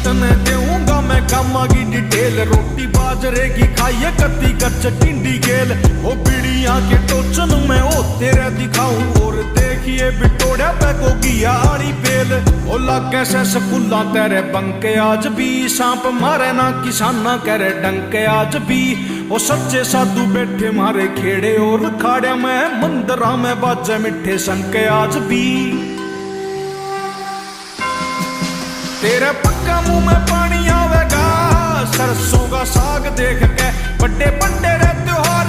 कटने देऊंगा मैं कामा की डिटेल। रोटी बाजरे की खाइए कत्ती कच्च टिंडी गेल। वो बीड़ियां के टोचन में ओ तेरे दिखाऊं और देखिए बिटोड़िया पे को गिया आड़ी बेल। ओ लागे से स्कूला तेरे बंके आज भी सांप मारे ना किसाना करे डंके आज भी। ओ सच्चे साधु बैठे मारे खेड़े और खाड़े में मंदिरा में बाजे मिठे संके आज भी। तेरे पक्का मुंह में पानी आवेगा सरसों का साग देख के। बड़े बड़े रे त्योहार